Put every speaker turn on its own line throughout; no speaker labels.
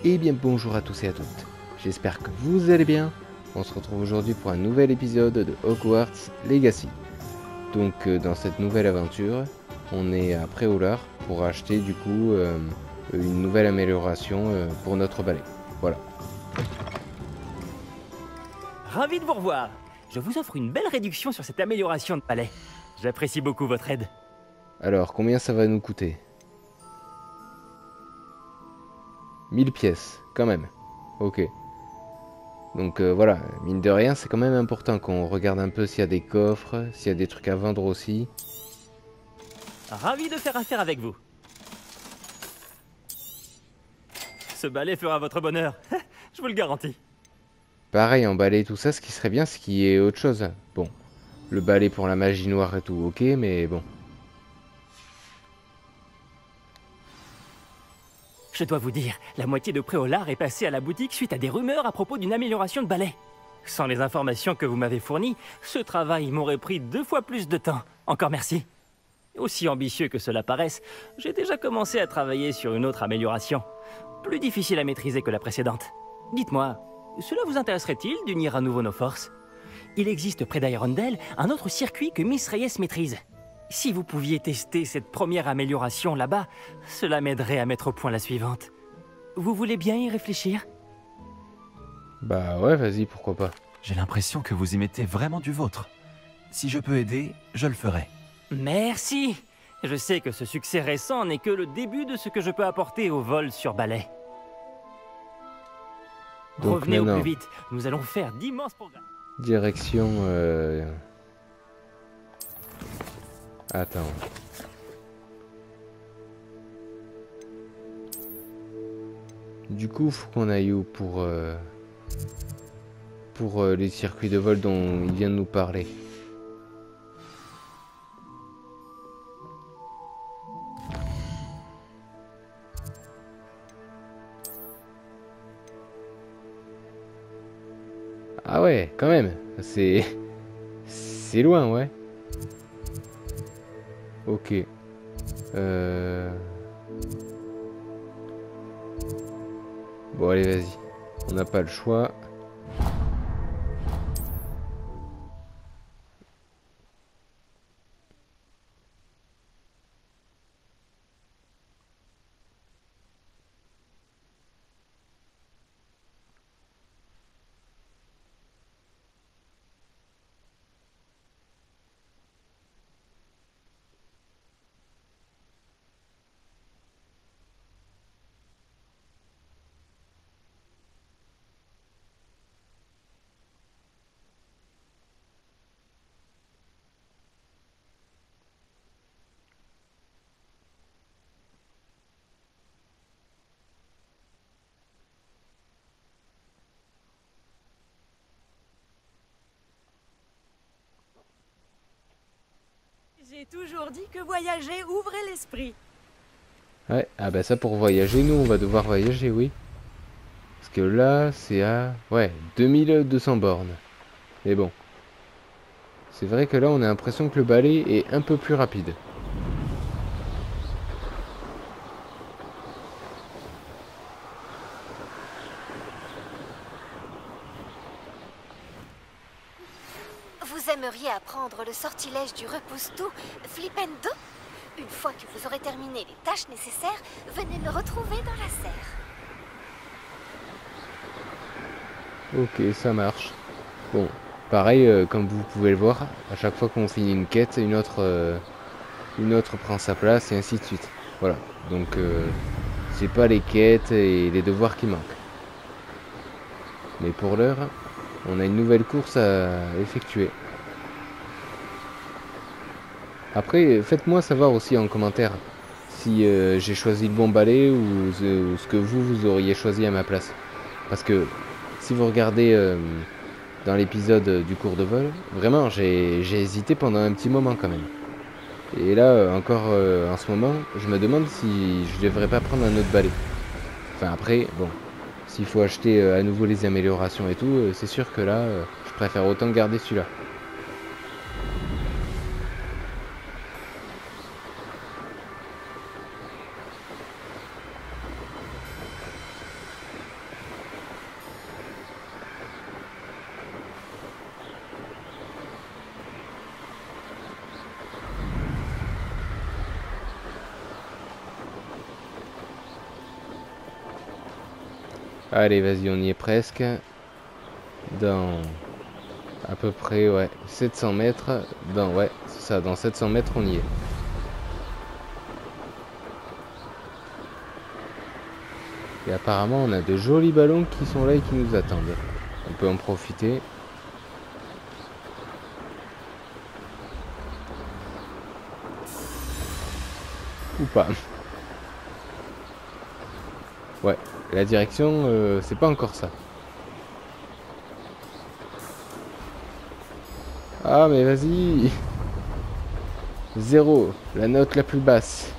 Eh bien bonjour à tous et à toutes, j'espère que vous allez bien. On se retrouve aujourd'hui pour un nouvel épisode de Hogwarts Legacy. Donc dans cette nouvelle aventure, on est à Préolard pour acheter du coup une nouvelle amélioration pour notre balai. Voilà.
Ravi de vous revoir. Je vous offre une belle réduction sur cette amélioration de palais. J'apprécie beaucoup votre aide.
Alors combien ça va nous coûter? 1000 pièces, quand même. Ok. Donc voilà, mine de rien, c'est quand même important qu'on regarde un peu s'il y a des coffres, s'il y a des trucs à vendre aussi.
Ravi de faire affaire avec vous. Ce balai fera votre bonheur. Je vous le garantis.
Pareil, emballer tout ça, ce qui serait bien, c'est qu'il y ait autre chose. Bon, le balai pour la magie noire et tout, ok, mais bon.
Je dois vous dire, la moitié de Préolard est passée à la boutique suite à des rumeurs à propos d'une amélioration de balai. Sans les informations que vous m'avez fournies, ce travail m'aurait pris 2 fois plus de temps. Encore merci. Aussi ambitieux que cela paraisse, j'ai déjà commencé à travailler sur une autre amélioration. Plus difficile à maîtriser que la précédente. Dites-moi, cela vous intéresserait-il d'unir à nouveau nos forces? Il existe près d'Irondale un autre circuit que Miss Reyes maîtrise. Si vous pouviez tester cette première amélioration là-bas, cela m'aiderait à mettre au point la suivante. Vous voulez bien y réfléchir?
Bah ouais, vas-y, pourquoi pas.
J'ai l'impression que vous y mettez vraiment du vôtre. Si je peux aider, je le ferai.
Merci. Je sais que ce succès récent n'est que le début de ce que je peux apporter au vol sur balai.
Donc
Revenez au
maintenant,
plus vite, nous allons faire d'immenses progrès.
direction... Attends. Du coup, faut qu'on aille où pour les circuits de vol dont il vient de nous parler. Ah ouais, quand même. C'est loin, ouais. Ok. Bon, allez, vas-y. On n'a pas le choix.
J'ai toujours dit que voyager ouvrait l'esprit.
Ouais, ah bah ça pour voyager, nous on va devoir voyager, oui. Parce que là, c'est à... Ouais, 2200 bornes. Mais bon. C'est vrai que là, on a l'impression que le balai est un peu plus rapide.
Vous aimeriez apprendre le sortilège du repousse-tout, Flipendo? Une fois que vous aurez terminé les tâches nécessaires, venez me retrouver dans la serre.
Ok, ça marche. Bon, pareil, comme vous pouvez le voir, à chaque fois qu'on finit une quête, une autre prend sa place et ainsi de suite. Voilà, donc c'est pas les quêtes et les devoirs qui manquent. Mais pour l'heure, on a une nouvelle course à effectuer. Après, faites-moi savoir aussi en commentaire si j'ai choisi le bon balai ou ce que vous auriez choisi à ma place. Parce que si vous regardez dans l'épisode du cours de vol, vraiment j'ai hésité pendant un petit moment quand même. Et là encore en ce moment, je me demande si je devrais pas prendre un autre balai. Enfin après, bon, s'il faut acheter à nouveau les améliorations et tout, c'est sûr que là, je préfère autant garder celui-là. Allez, vas-y, on y est presque. Dans à peu près, ouais, 700 mètres. Ouais, c'est ça, dans 700 mètres, on y est. Et apparemment, on a de jolis ballons qui sont là et qui nous attendent. On peut en profiter. Ou pas. Ouais, la direction, c'est pas encore ça. Ah, mais vas-y. 0, la note la plus basse.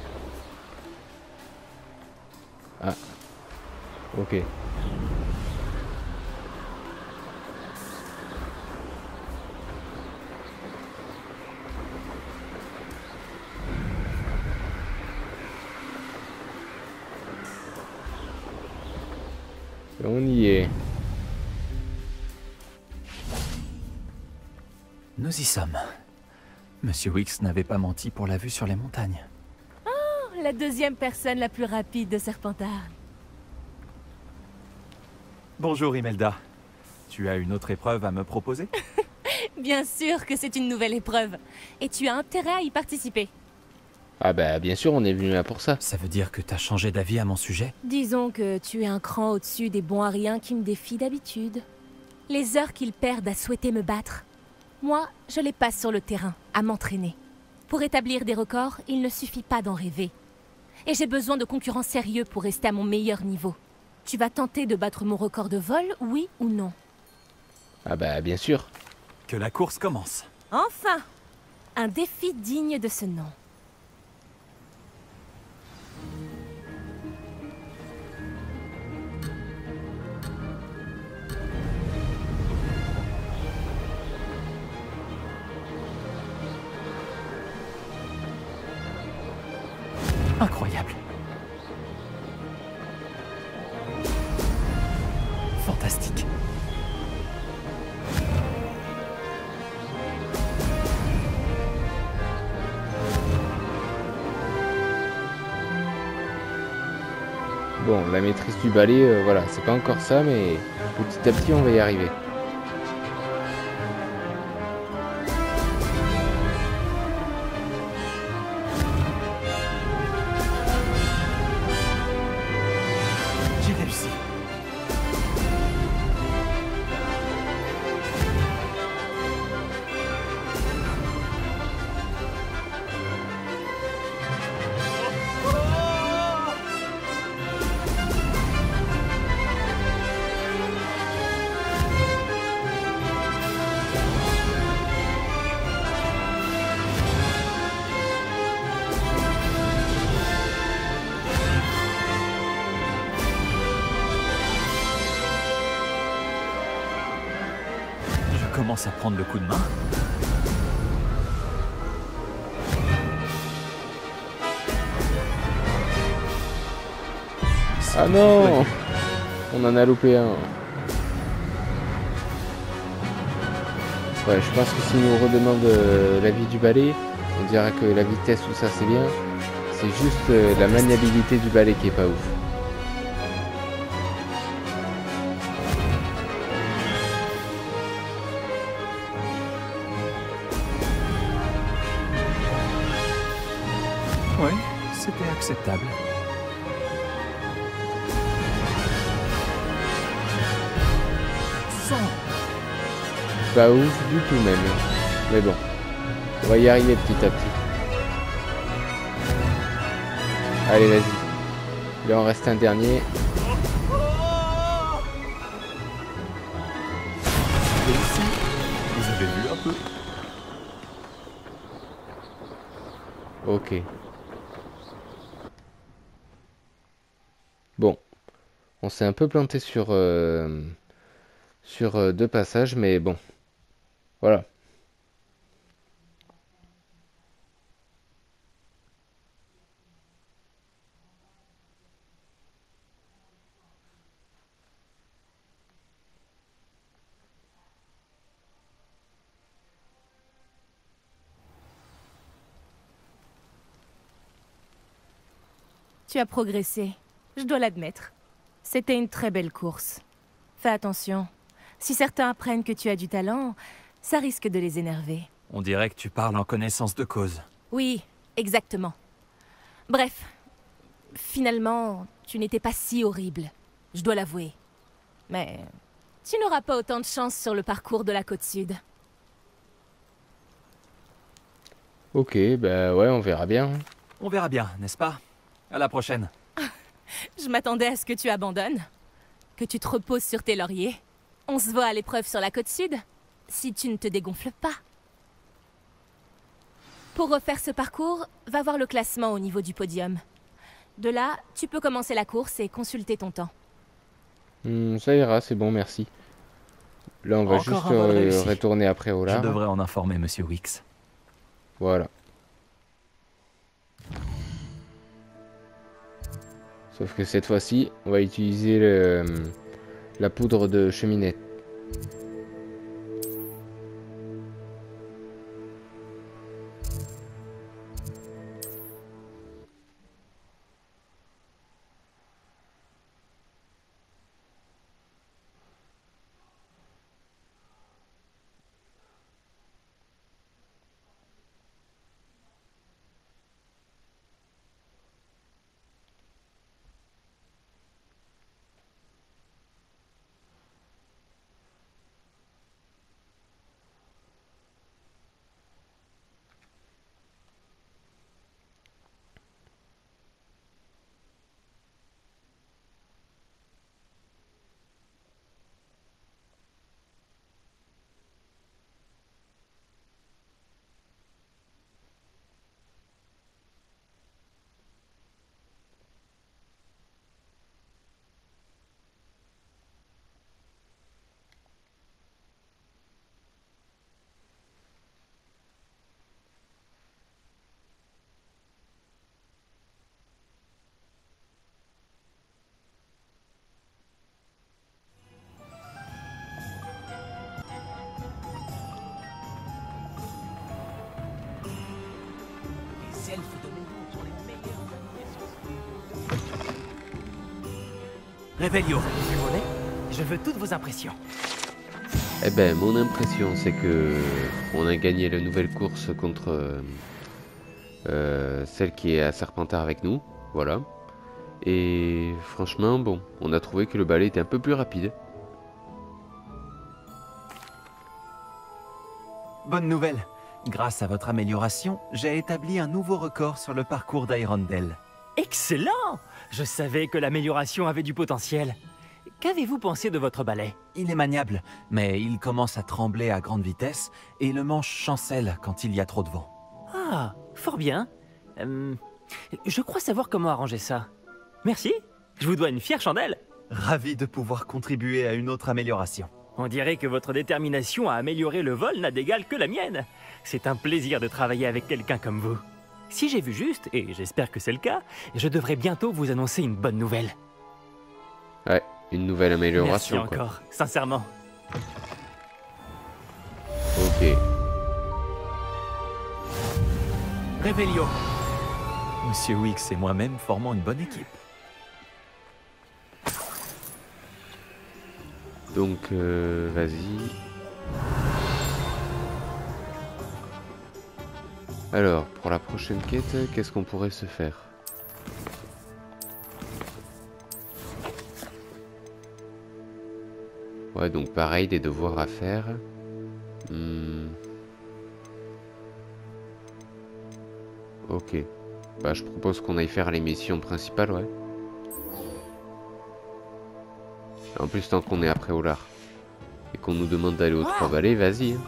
Ah. Ok. Et on y est.
Nous y sommes. Monsieur Wicks n'avait pas menti pour la vue sur les montagnes.
La deuxième personne la plus rapide de Serpentard.
Bonjour Imelda. Tu as une autre épreuve à me proposer?
Bien sûr que c'est une nouvelle épreuve. Et tu as intérêt à y participer.
Ah bah bien sûr, on est venu là pour ça.
Ça veut dire que t'as changé d'avis à mon sujet?
Disons que tu es un cran au-dessus des bons à rien qui me défient d'habitude. Les heures qu'ils perdent à souhaiter me battre. Moi, je les passe sur le terrain, à m'entraîner. Pour établir des records, il ne suffit pas d'en rêver. Et j'ai besoin de concurrents sérieux pour rester à mon meilleur niveau. Tu vas tenter de battre mon record de vol, oui ou non?
Ah bah bien sûr.
Que la course commence.
Enfin! Un défi digne de ce nom.
Incroyable. Fantastique.
Bon, la maîtrise du balai, voilà, c'est pas encore ça, mais petit à petit, on va y arriver.
J'ai réussi. Je commence à prendre le coup de main.
Ah non! On en a loupé un. Ouais, je pense que si nous redemande l'avis du balai, on dira que la vitesse, tout ça, c'est bien. C'est juste la maniabilité du balai qui est pas ouf.
Oui, c'était acceptable.
Pas ouf du tout même. Mais bon, on va y arriver petit à petit. Allez, vas-y. Il en reste un dernier.
Et ici, vous avez vu un peu?
Ok. Bon. On s'est un peu planté sur deux passages, mais bon. Voilà.
Tu as progressé, je dois l'admettre. C'était une très belle course. Fais attention. Si certains apprennent que tu as du talent, ça risque de les énerver.
On dirait que tu parles en connaissance de cause.
Oui, exactement. Bref, finalement, tu n'étais pas si horrible. Je dois l'avouer. Mais tu n'auras pas autant de chance sur le parcours de la côte sud.
Ok, bah ouais, on verra bien.
On verra bien, n'est-ce pas? À la prochaine.
Je m'attendais à ce que tu abandonnes. Que tu te reposes sur tes lauriers. On se voit à l'épreuve sur la côte sud, si tu ne te dégonfles pas. Pour refaire ce parcours, va voir le classement au niveau du podium. De là, tu peux commencer la course et consulter ton temps.
Ça ira, c'est bon, merci. Là, on va
Encore
juste
un vol réussi.
retourner après au
Je
lard.
devrais en informer Monsieur Wicks.
Voilà. Sauf que cette fois-ci, on va utiliser la poudre de cheminette.
Réveillon.
Monsieur Mollet, je veux toutes vos impressions.
Eh ben, mon impression, c'est que on a gagné la nouvelle course contre celle qui est à Serpentard avec nous. Voilà. Et franchement, bon, on a trouvé que le balai était un peu plus rapide.
Bonne nouvelle. Grâce à votre amélioration, j'ai établi un nouveau record sur le parcours d'Irondale.
Excellent! Je savais que l'amélioration avait du potentiel. Qu'avez-vous pensé de votre balai?
Il est maniable, mais il commence à trembler à grande vitesse et le manche chancelle quand il y a trop de vent.
Ah, fort bien. Je crois savoir comment arranger ça. Merci, je vous dois une fière chandelle.
Ravi de pouvoir contribuer à une autre amélioration.
On dirait que votre détermination à améliorer le vol n'a d'égal que la mienne. C'est un plaisir de travailler avec quelqu'un comme vous. Si j'ai vu juste, et j'espère que c'est le cas, je devrais bientôt vous annoncer une bonne nouvelle.
Ouais, une nouvelle amélioration.
Merci encore, sincèrement.
Ok.
Réveillon. Monsieur Wicks et moi-même formons une bonne équipe.
Donc, vas-y. Alors, pour la prochaine quête, qu'est-ce qu'on pourrait se faire? Ouais, donc pareil, des devoirs à faire. Ok. Bah, je propose qu'on aille faire les missions principales, ouais. En plus, tant qu'on est après au lard et qu'on nous demande d'aller aux trois vallées, vas-y. Hein.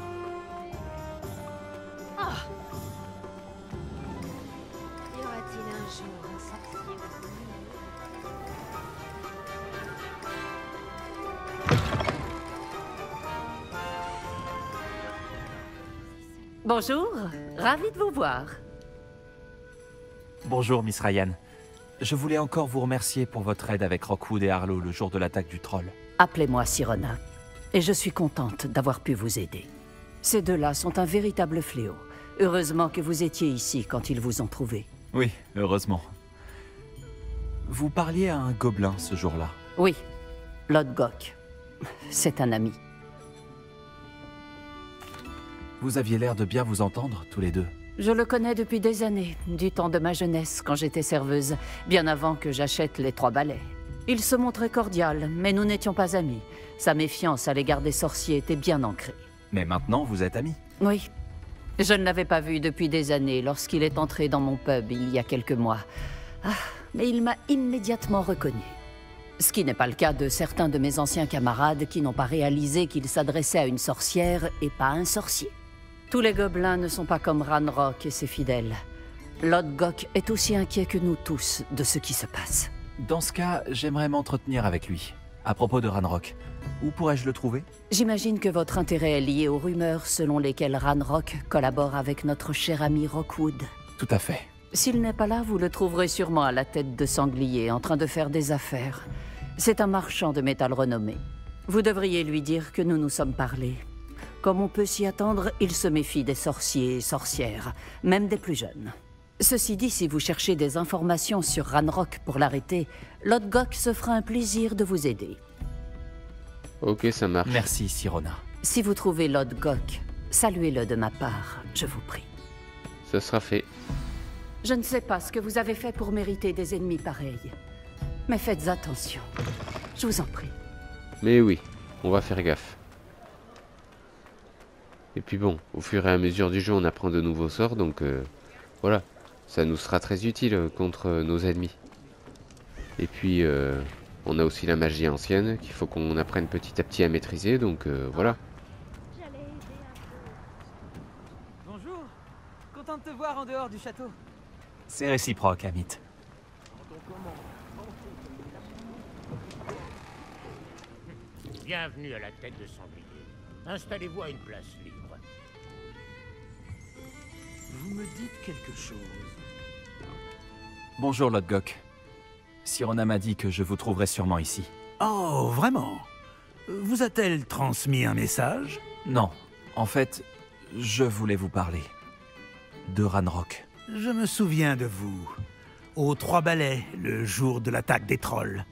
Y aura-t-il un jour un sorcier
Bonjour, ravi de vous voir.
Bonjour, Miss Ryan. Je voulais encore vous remercier pour votre aide avec Rockwood et Harlow le jour de l'attaque du troll.
Appelez-moi Sirona, et je suis contente d'avoir pu vous aider. Ces deux-là sont un véritable fléau. Heureusement que vous étiez ici quand ils vous ont trouvé.
Oui, heureusement. Vous parliez à un gobelin ce jour-là.
Oui, Lodgok. C'est un ami.
Vous aviez l'air de bien vous entendre, tous les deux.
Je le connais depuis des années, du temps de ma jeunesse, quand j'étais serveuse, bien avant que j'achète les 3 balais. Il se montrait cordial, mais nous n'étions pas amis. Sa méfiance à l'égard des sorciers était bien ancrée.
Mais maintenant, vous êtes amis.
Oui. Je ne l'avais pas vu depuis des années lorsqu'il est entré dans mon pub il y a quelques mois. Ah, mais il m'a immédiatement reconnu. Ce qui n'est pas le cas de certains de mes anciens camarades qui n'ont pas réalisé qu'il s'adressait à une sorcière et pas à un sorcier. Tous les gobelins ne sont pas comme Ranrock et ses fidèles. Lodgok est aussi inquiet que nous tous de ce qui se passe.
Dans ce cas, j'aimerais m'entretenir avec lui. À propos de Ranrock, où pourrais-je le trouver?
J'imagine que votre intérêt est lié aux rumeurs selon lesquelles Ranrock collabore avec notre cher ami Rockwood.
Tout à fait.
S'il n'est pas là, vous le trouverez sûrement à la tête de sanglier, en train de faire des affaires. C'est un marchand de métal renommé. Vous devriez lui dire que nous nous sommes parlé. Comme on peut s'y attendre, il se méfie des sorciers et sorcières, même des plus jeunes. Ceci dit, si vous cherchez des informations sur Ranrock pour l'arrêter, Lodgok se fera un plaisir de vous aider.
Ok, ça marche.
Merci, Sirona.
Si vous trouvez Lodgok, saluez-le de ma part, je vous prie.
Ça sera fait.
Je ne sais pas ce que vous avez fait pour mériter des ennemis pareils. Mais faites attention. Je vous en prie.
Mais oui, on va faire gaffe. Et puis bon, au fur et à mesure du jeu, on apprend de nouveaux sorts, donc voilà. Ça nous sera très utile contre nos ennemis. Et puis, on a aussi la magie ancienne qu'il faut qu'on apprenne petit à petit à maîtriser, donc voilà.
Bonjour, content de te voir en dehors du château.
C'est réciproque, Amit.
Bienvenue à la tête de sanglier. Installez-vous à une place libre.
Vous me dites quelque chose.
Bonjour, Lodgok. Sirona m'a dit que je vous trouverais sûrement ici.
Oh, vraiment? Vous a-t-elle transmis un message?
Non, en fait, je voulais vous parler. De Ranrock.
Je me souviens de vous. Aux 3 balais, le jour de l'attaque des trolls.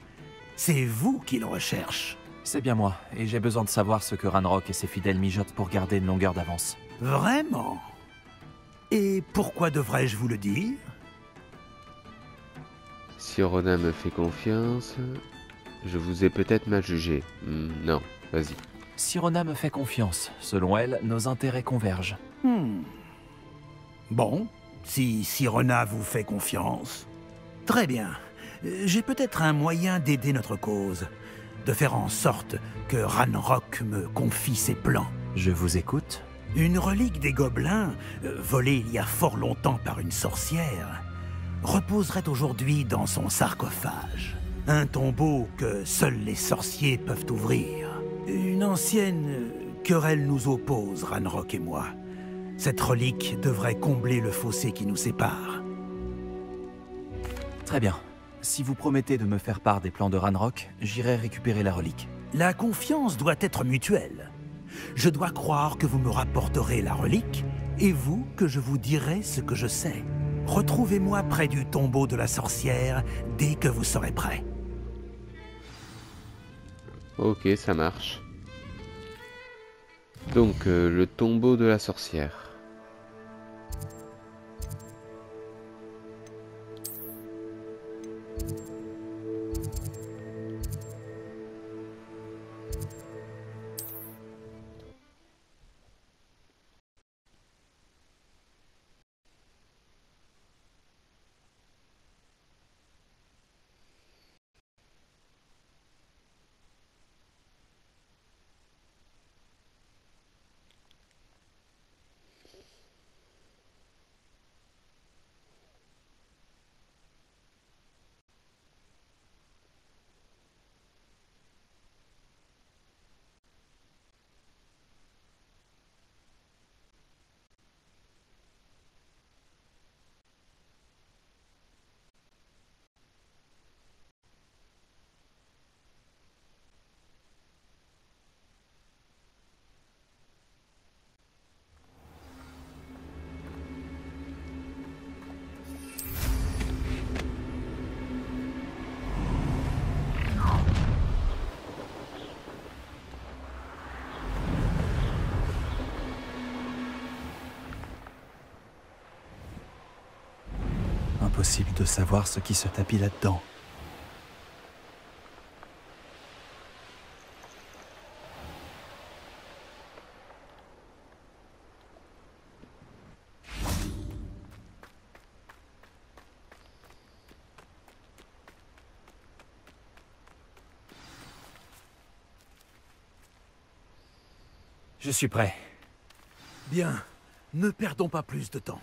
C'est vous qui le recherche.
C'est bien moi, et j'ai besoin de savoir ce que Ranrock et ses fidèles mijotent pour garder une longueur d'avance.
Vraiment? Et pourquoi devrais-je vous le dire?
Si Ronin me fait confiance, je vous ai peut-être mal jugé. Non, vas-y.
Sirona me fait confiance. Selon elle, nos intérêts convergent.
Bon, si Sirona vous fait confiance. Très bien. J'ai peut-être un moyen d'aider notre cause. De faire en sorte que Ranrock me confie ses plans.
Je vous écoute.
Une relique des gobelins, volée il y a fort longtemps par une sorcière, reposerait aujourd'hui dans son sarcophage. Un tombeau que seuls les sorciers peuvent ouvrir. Une ancienne querelle nous oppose, Ranrock et moi. Cette relique devrait combler le fossé qui nous sépare.
Très bien. Si vous promettez de me faire part des plans de Ranrock, j'irai récupérer la relique.
La confiance doit être mutuelle. Je dois croire que vous me rapporterez la relique, et vous que je vous dirai ce que je sais. Retrouvez-moi près du tombeau de la sorcière dès que vous serez prêt.
Ok, ça marche. Donc, le tombeau de la sorcière.
impossible de savoir ce qui se tapit là-dedans.
Je suis prêt.
Bien, ne perdons pas plus de temps.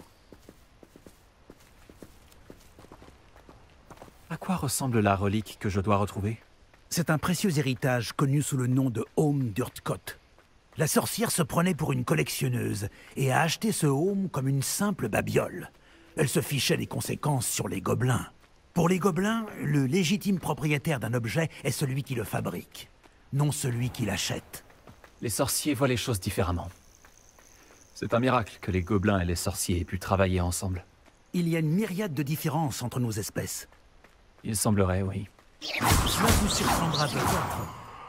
À quoi ressemble la relique que je dois retrouver?
C'est un précieux héritage connu sous le nom de Home d'Urtkot. La sorcière se prenait pour une collectionneuse et a acheté ce home comme une simple babiole. Elle se fichait des conséquences sur les gobelins. Pour les gobelins, le légitime propriétaire d'un objet est celui qui le fabrique, non celui qui l'achète.
Les sorciers voient les choses différemment. C'est un miracle que les gobelins et les sorciers aient pu travailler ensemble.
Il y a une myriade de différences entre nos espèces.
Il semblerait, oui.
Cela vous surprendra peut-être,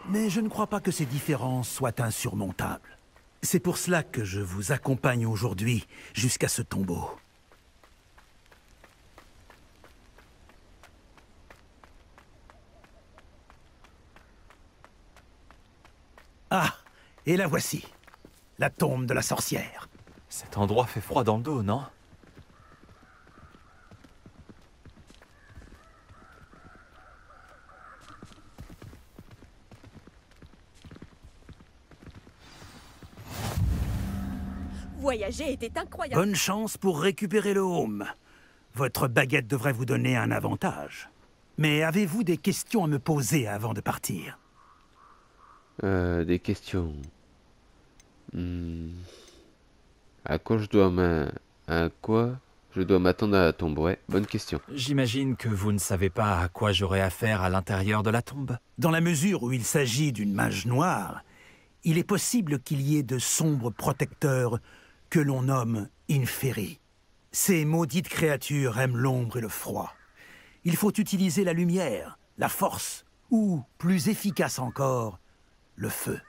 mais je ne crois pas que ces différences soient insurmontables. C'est pour cela que je vous accompagne aujourd'hui jusqu'à ce tombeau. Ah, et la voici, la tombe de la sorcière.
Cet endroit fait froid dans le dos, non?
Voyager était incroyable.
Bonne chance pour récupérer le home. Votre baguette devrait vous donner un avantage. Mais avez-vous des questions à me poser avant de partir?
Des questions. À quoi je dois m'attendre à la tombe? Ouais, bonne question.
J'imagine que vous ne savez pas à quoi j'aurai affaire à l'intérieur de la tombe.
Dans la mesure où il s'agit d'une mage noire, il est possible qu'il y ait de sombres protecteurs que l'on nomme Inferi. Ces maudites créatures aiment l'ombre et le froid. Il faut utiliser la lumière, la force, ou, plus efficace encore, le feu.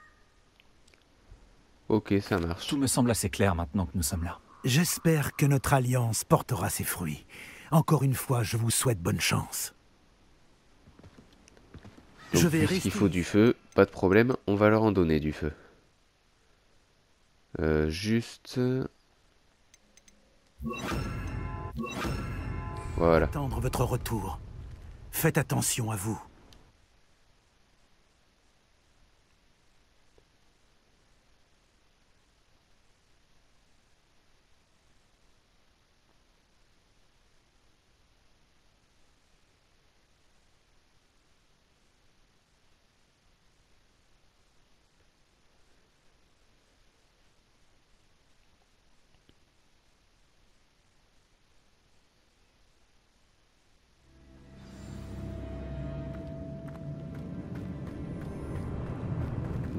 Ok, ça marche.
Tout me semble assez clair maintenant que nous sommes là.
J'espère que notre alliance portera ses fruits. Encore une fois, je vous souhaite bonne chance.
Donc,
Je vais
puisqu'il faut du feu, pas de problème, on va leur en donner du feu. Juste... Voilà.
attendre votre retour. Faites attention à vous.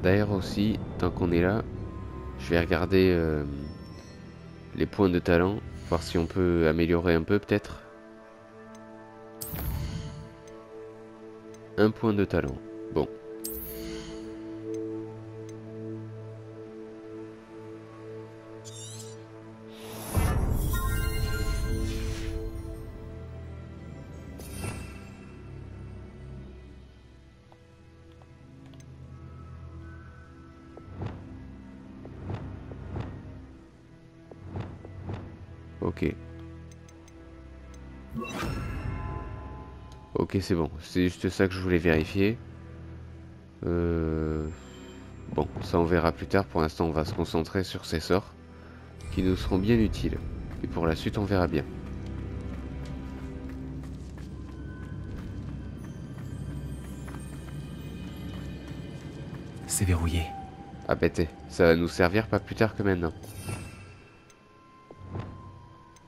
D'ailleurs aussi, tant qu'on est là, je vais regarder les points de talent, voir si on peut améliorer un peu peut-être. Un point de talent, bon. Ok. Ok, c'est bon. C'est juste ça que je voulais vérifier. Bon, ça on verra plus tard. Pour l'instant, on va se concentrer sur ces sorts qui nous seront bien utiles. Et pour la suite, on verra bien.
C'est verrouillé.
Ah bête, ça va nous servir pas plus tard que maintenant.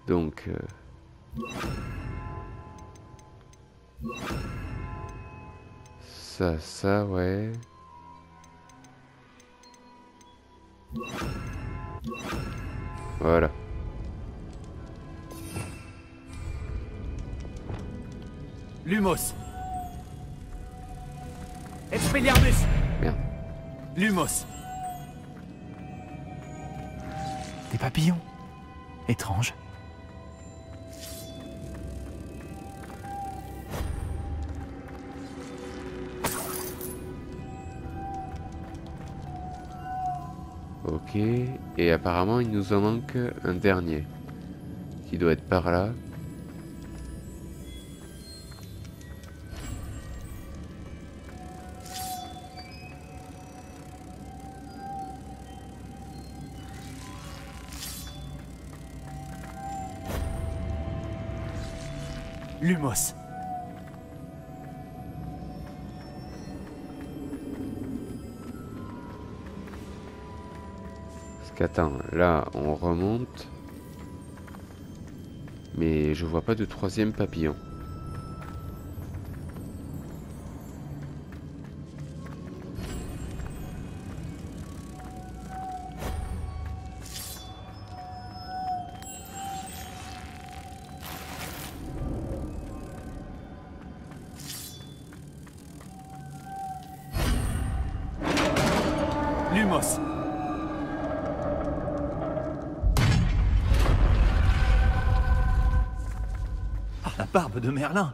Donc... Ça, ouais. Voilà.
Lumos. Expelliarmus.
Merde.
Lumos. Des papillons. Étrange.
Ok, et apparemment il nous en manque un dernier. Qui doit être par là.
Lumos.
Parce qu'attends, là on remonte. Mais je vois pas de troisième papillon.
Lumos.
Ah, la barbe de Merlin.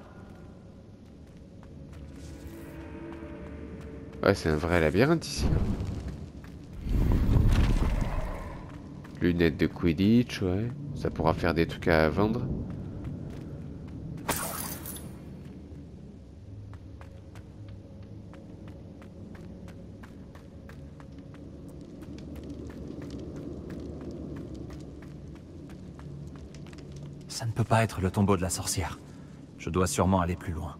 Ouais, c'est un vrai labyrinthe ici. Lunettes de Quidditch, ouais. Ça pourra faire des trucs à vendre.
Ça ne peut pas être le tombeau de la sorcière. Je dois sûrement aller plus loin.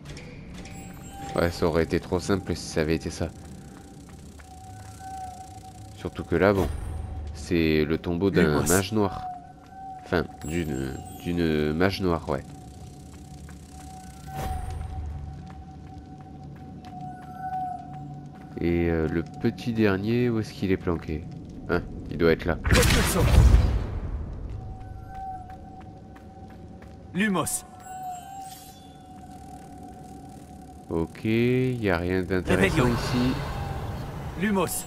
Ouais, ça aurait été trop simple si ça avait été ça. Surtout que là, bon, c'est le tombeau d'un mage noir. Enfin, d'une mage noire, ouais. Et le petit dernier, où est-ce qu'il est planqué? Hein, il doit être là.
Lumos.
Ok, il n'y a rien d'intéressant ici.
Lumos.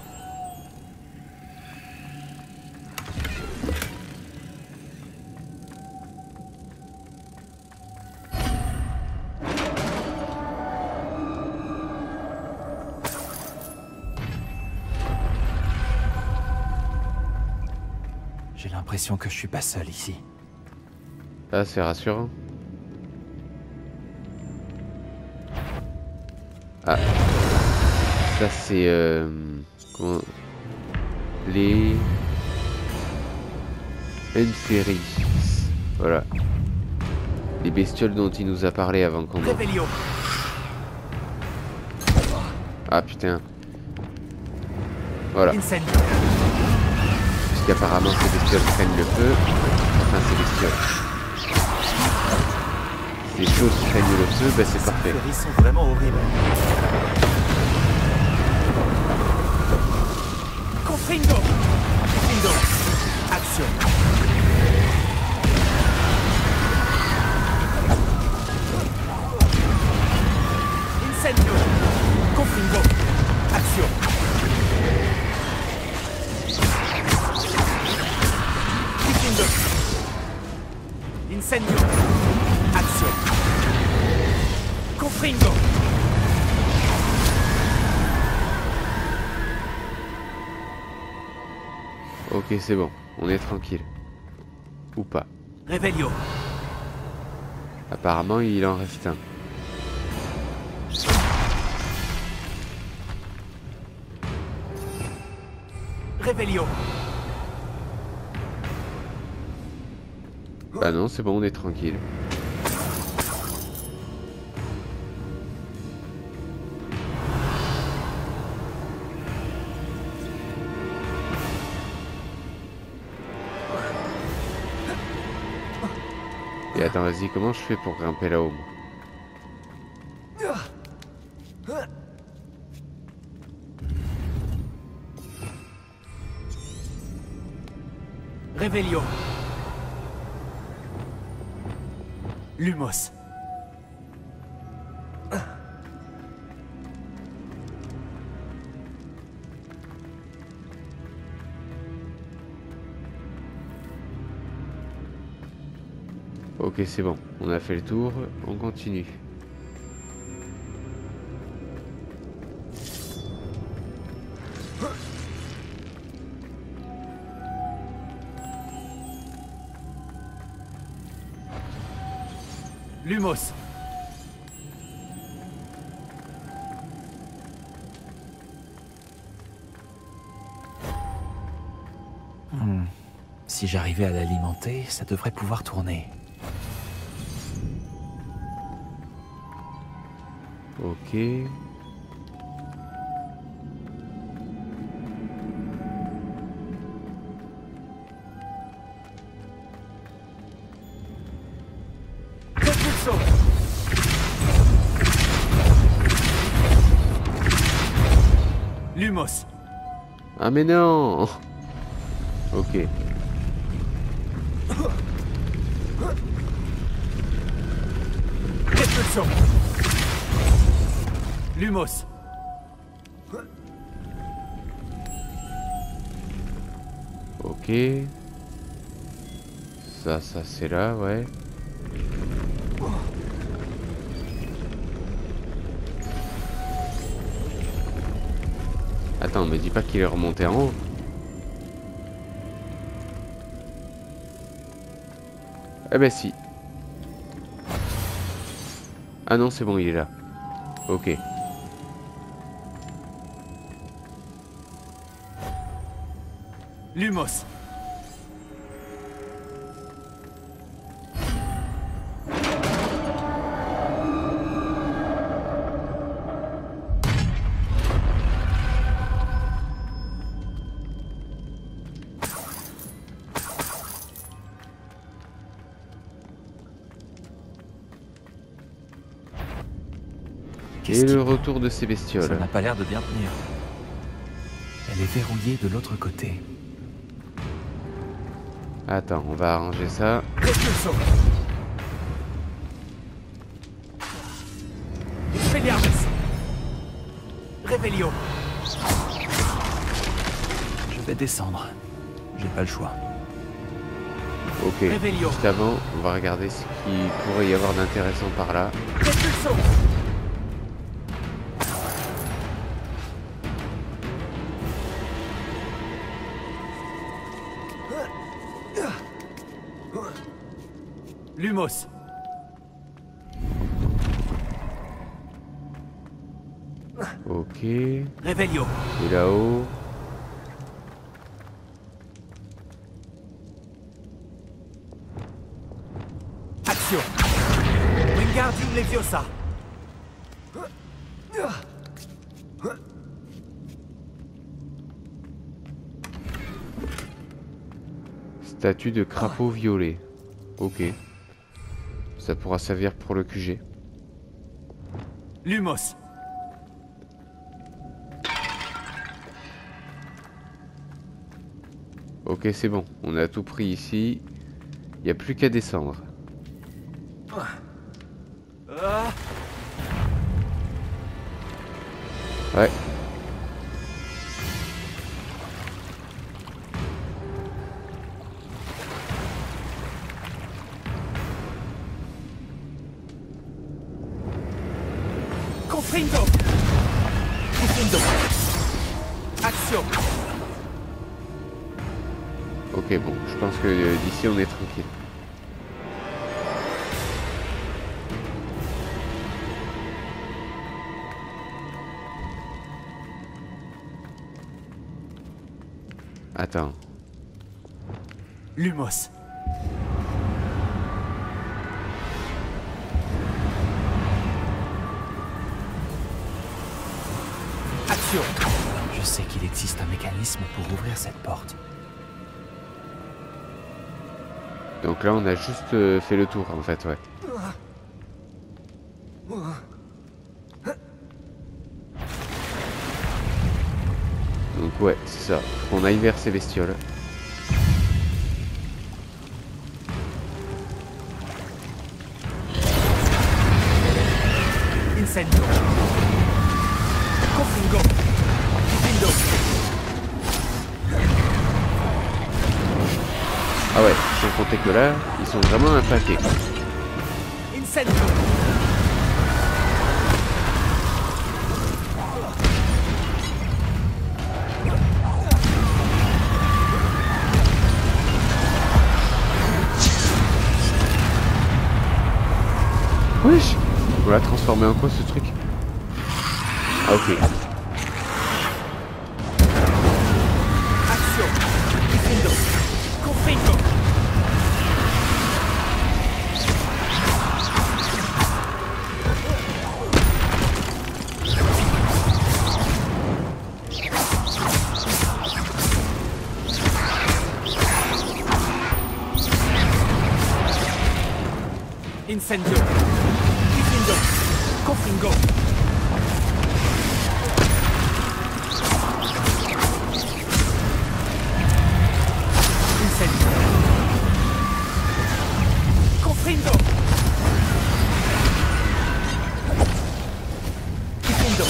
J'ai l'impression que je suis pas seul ici.
Ah, c'est rassurant. Ah. Ça, c'est... comment... Les... Enferis. Voilà. Les bestioles dont il nous a parlé avant qu'on... Ah, putain. Voilà. Puisqu'apparemment, ces bestioles craignent le feu. Enfin, ces bestioles. Les choses qui craignent le feu, bah c'est parfait.
Ils sont vraiment horribles. Confringo. Confringo. Action. Incendio. Confringo. Action. Confringo. Incendio. Action. Confringo.
Ok, c'est bon. On est tranquille. Ou pas.
Revelio.
Apparemment, il en reste un.
Revelio.
Bah non, c'est bon, on est tranquille. Et attends, vas-y, comment je fais pour grimper là-haut?
Revelio. Lumos.
Ok, c'est bon. On a fait le tour. On continue.
Lumos. Si j'arrivais à l'alimenter, ça devrait pouvoir tourner.
Ok.
Lumos.
Ah mais non. Ok.
Repulsion. Lumos.
Ok. Ça c'est là, ouais. Attends, me dis pas qu'il est remonté en haut. Eh ben si. Ah non, c'est bon, il est là. Ok.
Lumos.
Et le retour de ces bestioles.
Ça n'a pas l'air de bien tenir. Elle est verrouillée de l'autre côté.
Attends, on va arranger ça.
Repulsion. Expelliarmus. Revelio. Je vais descendre. J'ai pas le choix.
Ok.
Revelio.
Juste avant, on va regarder ce qu'il pourrait y avoir d'intéressant par là.
Repulsion. Lumos.
Ok.
Revelio.
Et là-haut.
Action. Wingardium Leviosa.
Statue de crapaud violet. Ok. Ça pourra servir pour le QG.
Lumos.
Ok, c'est bon. On a tout pris ici. Il n'y a plus qu'à descendre. Ouais.
Confrindo. Confrindo. Action.
Ok, bon. Je pense que d'ici on est tranquille. Attends.
Lumos. Action. Je sais qu'il existe un mécanisme pour ouvrir cette porte.
Donc là on a juste fait le tour en fait, ouais. Donc ouais, c'est ça. On aille vers ces bestioles.
Incendio. Confringo. Confrindo.
Ah ouais, sans compter que là, ils sont vraiment un paquet.
Incendio.
transformé en quoi ce truc? Ah ok.
Action. Difendo. Confringo. Incendio. Difendo. Confringo. Incendio. Confringo. Difendo.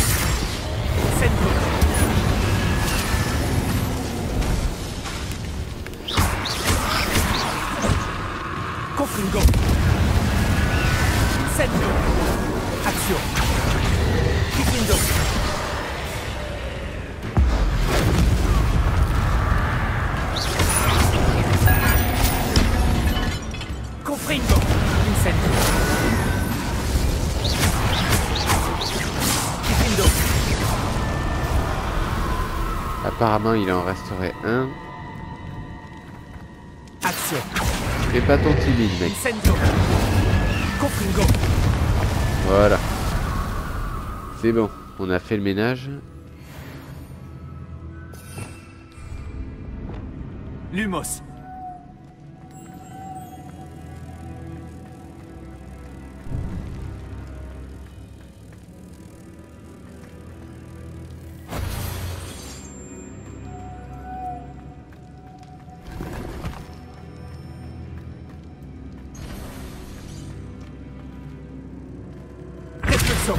Incendio. Confringo. Incendio. Action. Difendo. Confringo. Incendio. Difendo.
Apparemment il en resterait un.
Action.
Fais pas ton timide mec.
Incendio. Confringo.
Voilà. C'est bon, on a fait le ménage.
Lumos. Réflexion.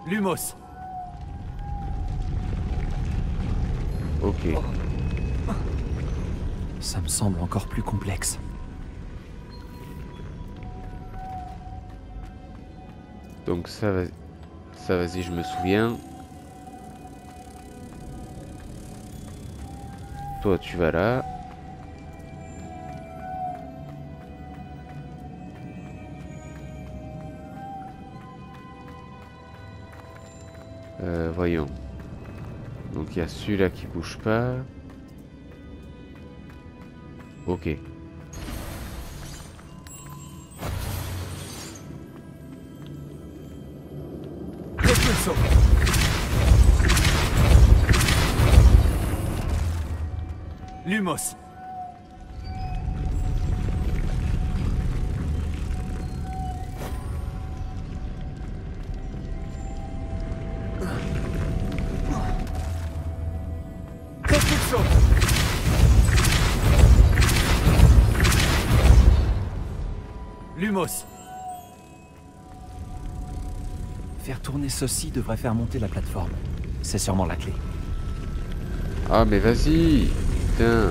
Lumos.
Ok.
Ça me semble encore plus complexe.
Donc ça, vas-y, je me souviens. Toi, tu vas là. Voyons. Donc il y a celui-là qui bouge pas. Ok.
Repulso. Lumos. Repulso. Lumos.
Faire tourner ceci devrait faire monter la plateforme. C'est sûrement la clé.
Ah mais vas-y. Putain.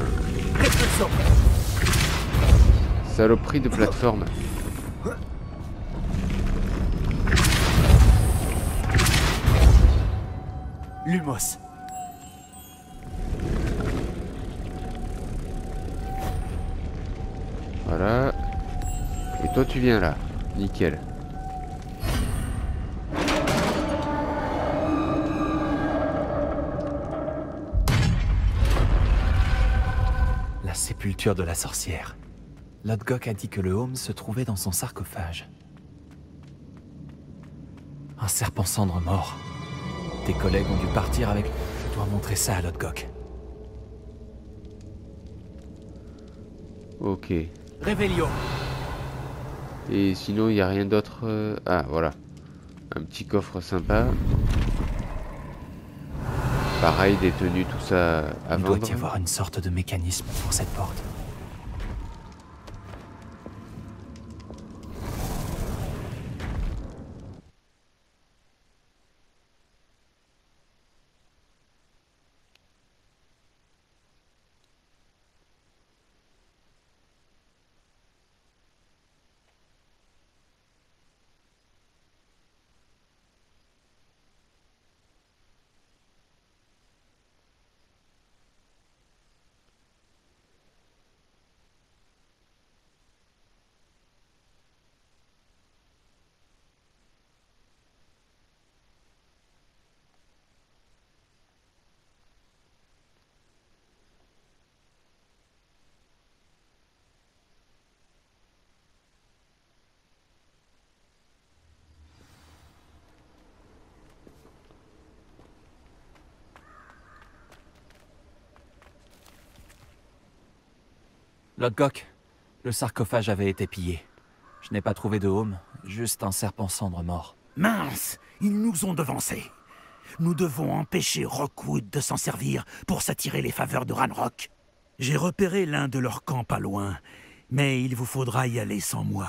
Repulso.
Saloperie de plateforme.
Lumos.
Voilà. Et toi tu viens là. Nickel.
La sépulture de la sorcière. Lodgok a dit que le Home se trouvait dans son sarcophage. Un serpent cendre mort. Tes collègues ont dû partir avec... Je dois montrer ça à Lodgok.
Ok.
Revelio.
Et sinon il n'y a rien d'autre. Ah voilà. Un petit coffre sympa. Pareil, des tenues, tout ça à
Il
vendre.
doit y avoir une sorte de mécanisme pour cette porte. Lodgok, le sarcophage avait été pillé. Je n'ai pas trouvé de home, juste un serpent cendre mort.
Mince, ils nous ont devancés. Nous devons empêcher Rockwood de s'en servir pour s'attirer les faveurs de Ranrock. J'ai repéré l'un de leurs camps pas loin, mais il vous faudra y aller sans moi.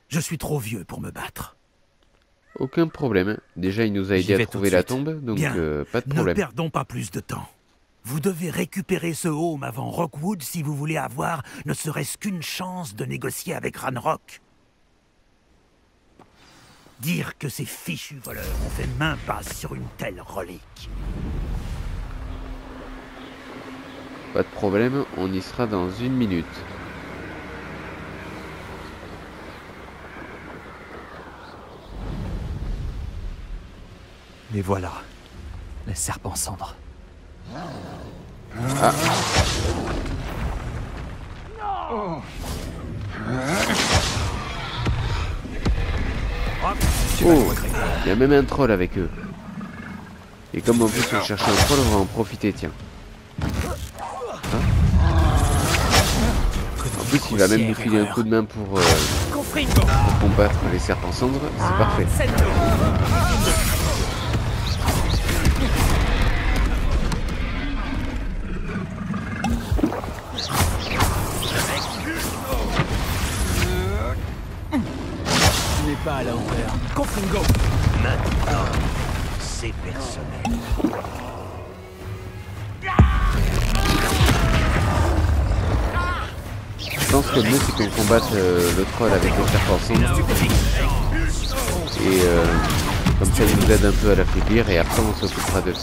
Je suis trop vieux pour me battre.
Aucun problème. Déjà, il nous a aidé à trouver la tombe, donc
Bien,
pas de problème.
ne perdons pas plus de temps. Vous devez récupérer ce home avant Rockwood si vous voulez avoir ne serait-ce qu'une chance de négocier avec Ranrock. Dire que ces fichus voleurs ont fait main basse sur une telle relique.
Pas de problème, on y sera dans 1 minute.
Les voilà, les serpents cendres.
Ah. Oh, il y a même un troll avec eux. Et comme en plus on cherche un troll, on va en profiter, tiens. Hein? En plus, il va même nous filer un coup de main pour combattre les serpents cendres, c'est parfait.
Pas à la hauteur. Confringo.
Maintenant, c'est personnel.
Je pense que le mieux c'est qu'on combatte le troll avec le serpent cendre. Et comme ça il nous aide un peu à l'affaiblir et après on s'occupera de tout.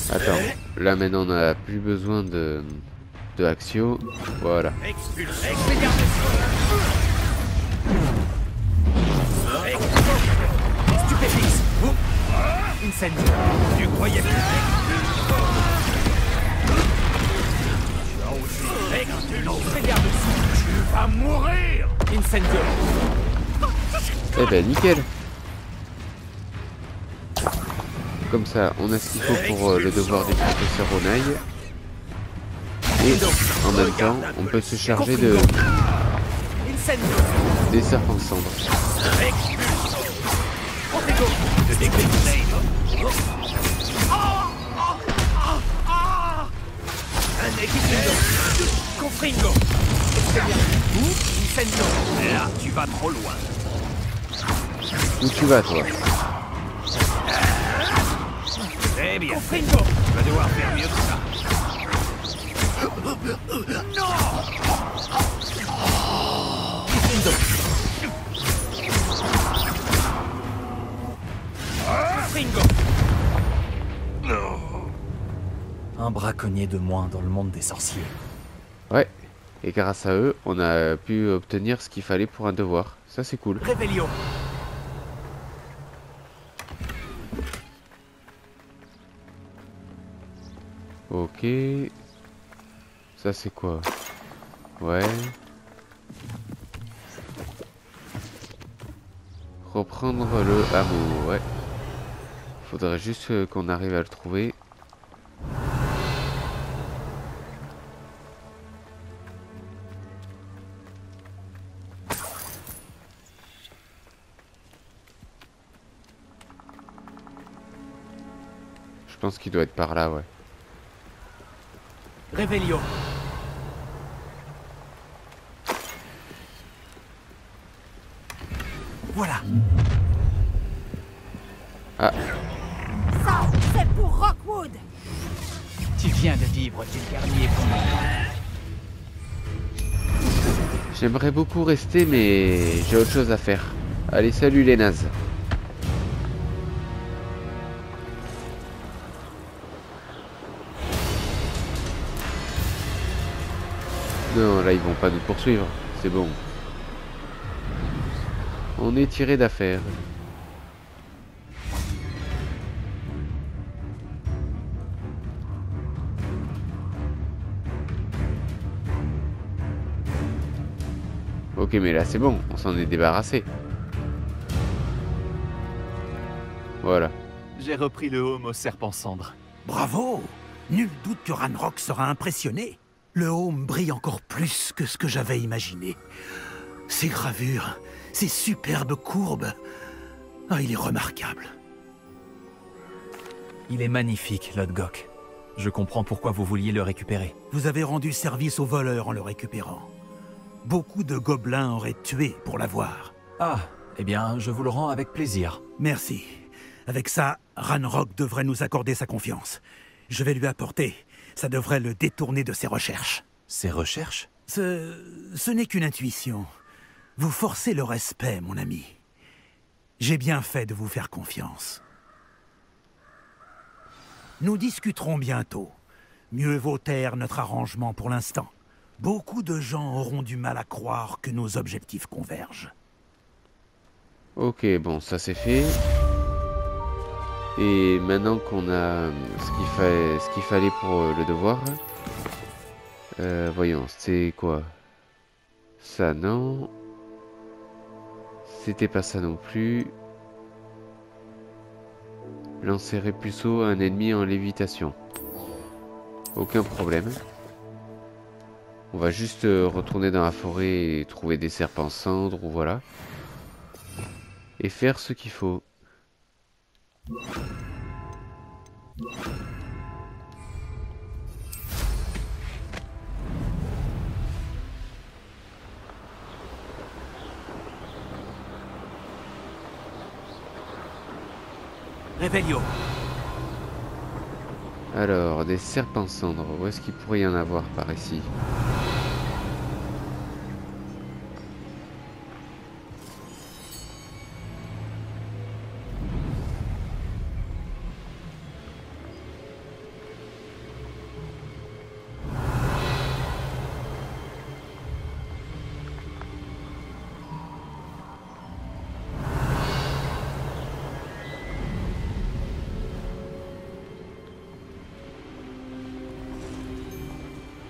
Attends, là maintenant on n'a plus besoin de Axio, voilà.
Tu croyais que... Tu vas mourir.
Incendio.
Eh ben nickel. Comme ça, on a ce qu'il faut pour le devoir du professeur Onaï. Et en même temps, on peut se charger de des serpents cendres.
Confringo. Là, tu vas trop loin.
Où tu vas, toi?
Très bien. Confringo. Tu vas devoir faire mieux que ça. Non. Confringo.
Un braconnier de moins dans le monde des sorciers.
Ouais, et grâce à eux, on a pu obtenir ce qu'il fallait pour un devoir. Ça, c'est cool.
Réveillon.
Ok. Ça, c'est quoi? Ouais. Reprendre le hameau, ouais. Faudrait juste qu'on arrive à le trouver. Je pense qu'il doit être par là, ouais.
Réveillon.
Voilà.
Ah.
Ça, c'est pour Rockwood.
Tu viens de vivre du dernier combat.
J'aimerais beaucoup rester, mais j'ai autre chose à faire. Allez, salut les nazes. Non, là ils vont pas nous poursuivre, c'est bon. On est tiré d'affaire. Ok, mais là c'est bon, on s'en est débarrassé. Voilà.
J'ai repris le home au serpent cendre.
Bravo! Nul doute que Ranrock sera impressionné. Le home brille encore plus que ce que j'avais imaginé. Ces gravures, ces superbes courbes. Ah, il est remarquable.
Il est magnifique, Lodgok. Je comprends pourquoi vous vouliez le récupérer.
Vous avez rendu service aux voleurs en le récupérant. Beaucoup de gobelins auraient tué pour l'avoir.
Ah, eh bien, je vous le rends avec plaisir.
Merci. Avec ça, Ranrock devrait nous accorder sa confiance. Je vais lui apporter. Ça devrait le détourner de ses recherches.
Ses recherches?
Ce n'est qu'une intuition. Vous forcez le respect, mon ami. J'ai bien fait de vous faire confiance. Nous discuterons bientôt. Mieux vaut taire notre arrangement pour l'instant. Beaucoup de gens auront du mal à croire que nos objectifs convergent.
Ok, bon, ça c'est fait. Et maintenant qu'on a ce qu'il fallait pour le devoir, voyons, c'est quoi? Ça non. C'était pas ça non plus. Lancer Repulso à un ennemi en lévitation. Aucun problème. On va juste retourner dans la forêt et trouver des serpents cendres ou voilà. Et faire ce qu'il faut.
Réveillon.
Alors, des serpents cendres, où est-ce qu'il pourrait y en avoir par ici?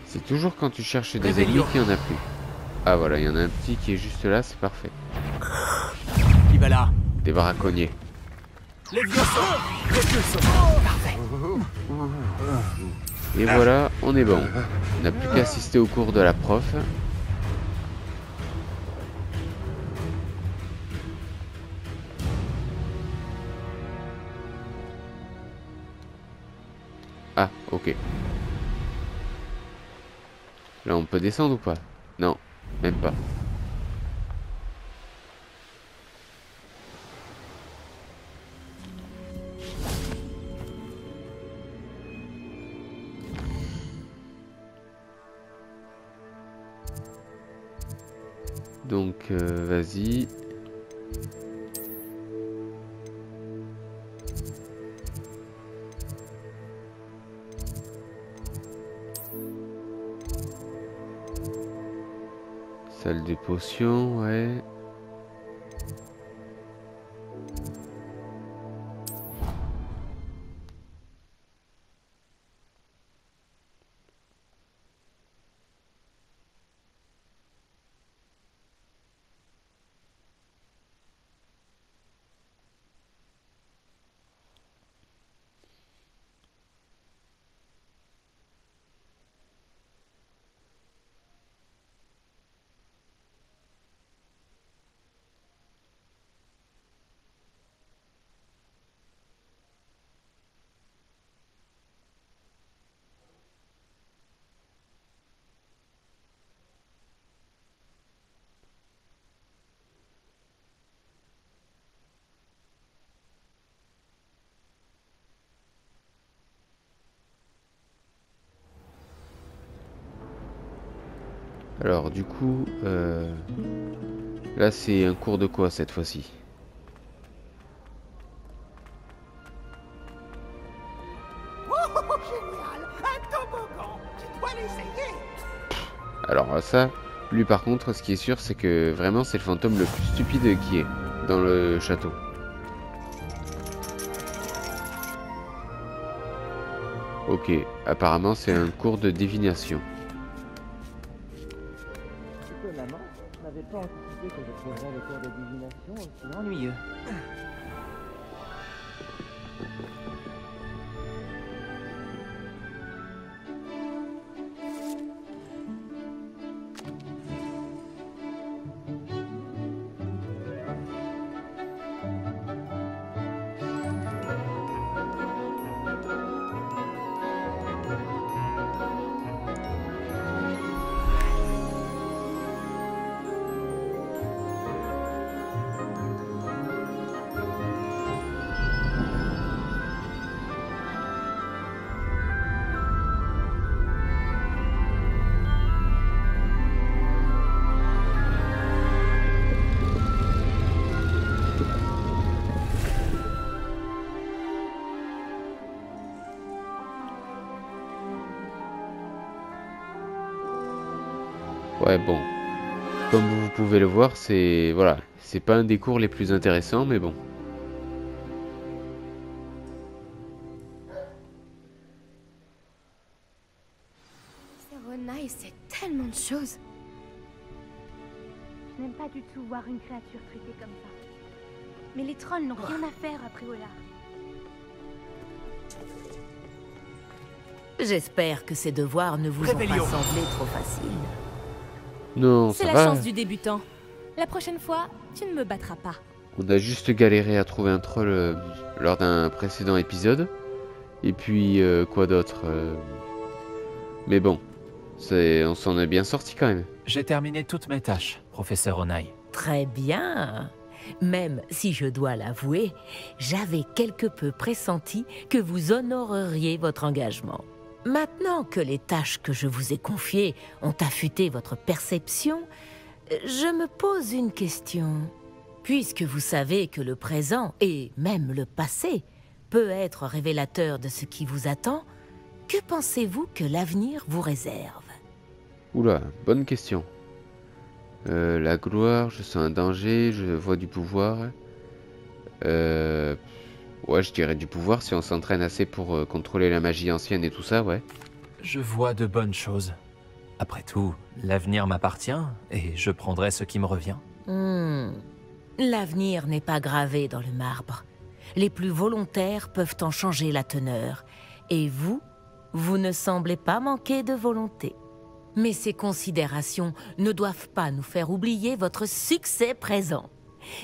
C'est toujours quand tu cherches des ennemis qu'il n'y en a plus. Ah voilà, il y en a un petit qui est juste là, c'est parfait.
Qui va là?
Des braconniers.
Les vieux sont parfait.
Et voilà, on est bon. On n'a plus qu'à assister au cours de la prof. Ah, ok. Là, on peut descendre ou pas? Non, même pas. Donc, vas-y. Salle de potions, ouais. Alors du coup, là c'est un cours de quoi cette fois-ci? Alors ça, lui par contre, ce qui est sûr, c'est que vraiment c'est le fantôme le plus stupide qui est dans le château. Ok, apparemment c'est un cours de divination.
Étonnamment, je n'avais
pas anticipé que je trouverais le cours de divination aussi ennuyeux.
Ouais, bon. Comme vous pouvez le voir, c'est... Voilà. C'est pas un des cours les plus intéressants, mais bon.
C'est Renai, c'est tellement de choses.
Je n'aime pas du tout voir une créature traitée comme ça. Mais les trolls n'ont rien à faire à Préolard.
J'espère que ces devoirs ne vous ont pas semblé trop faciles.
Non,
C'est
ça
la
va.
chance du débutant. La prochaine fois, tu ne me battras pas.
On a juste galéré à trouver un troll lors d'un précédent épisode. Et puis, quoi d'autre Mais bon, on s'en est bien sorti quand même.
J'ai terminé toutes mes tâches, professeur Onai.
Très bien. Même si je dois l'avouer, j'avais quelque peu pressenti que vous honoreriez votre engagement. Maintenant que les tâches que je vous ai confiées ont affûté votre perception, je me pose une question. Puisque vous savez que le présent, et même le passé, peut être révélateur de ce qui vous attend, que pensez-vous que l'avenir vous réserve?
Oula, bonne question. La gloire, je sens un danger, je vois du pouvoir. Ouais, je dirais du pouvoir si on s'entraîne assez pour contrôler la magie ancienne et tout ça, ouais.
Je vois de bonnes choses. Après tout, l'avenir m'appartient et je prendrai ce qui me revient.
L'avenir n'est pas gravé dans le marbre. Les plus volontaires peuvent en changer la teneur. Et vous, vous ne semblez pas manquer de volonté. Mais ces considérations ne doivent pas nous faire oublier votre succès présent.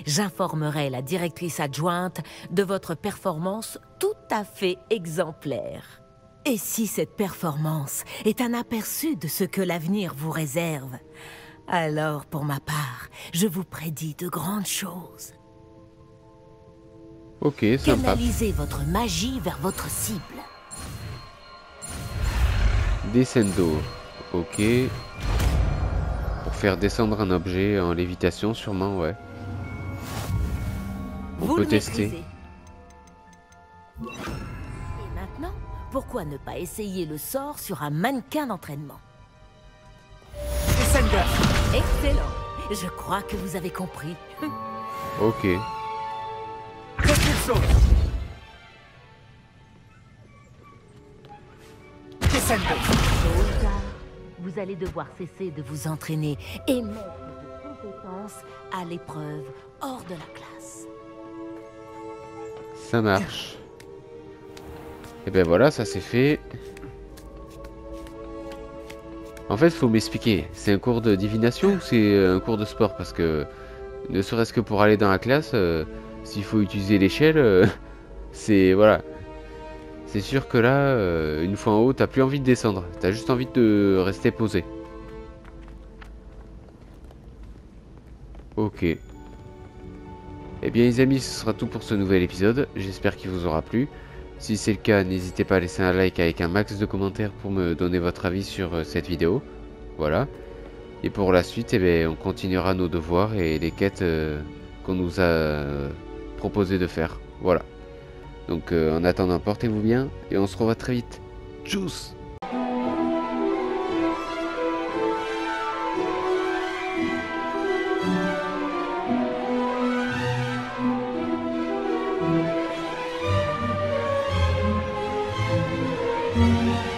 J'informerai la directrice adjointe de votre performance tout à fait exemplaire. Et si cette performance est un aperçu de ce que l'avenir vous réserve, alors pour ma part, je vous prédis de grandes choses.
Ok, sympa.
Canalisez votre magie vers votre cible.
Descendo. Ok. Pour faire descendre un objet en lévitation, sûrement, ouais. On peut tester.
Et maintenant, pourquoi ne pas essayer le sort sur un mannequin d'entraînement? Excellent. Je crois que vous avez compris.
Ok.
Vous allez devoir cesser de vous entraîner et mettre vos compétences à l'épreuve hors de la classe.
Ça marche. Et ben voilà, ça c'est fait. En fait, faut m'expliquer. C'est un cours de divination ou c'est un cours de sport? Parce que, ne serait-ce que pour aller dans la classe, s'il faut utiliser l'échelle, c'est... Voilà. C'est sûr que là, une fois en haut, t'as plus envie de descendre. T'as juste envie de rester posé. Ok. Eh bien les amis, ce sera tout pour ce nouvel épisode. J'espère qu'il vous aura plu. Si c'est le cas, n'hésitez pas à laisser un like avec un max de commentaires pour me donner votre avis sur cette vidéo. Voilà. Et pour la suite, eh bien, on continuera nos devoirs et les quêtes qu'on nous a proposé de faire. Voilà. Donc en attendant, portez-vous bien et on se revoit très vite. Tchuss!
Thank you.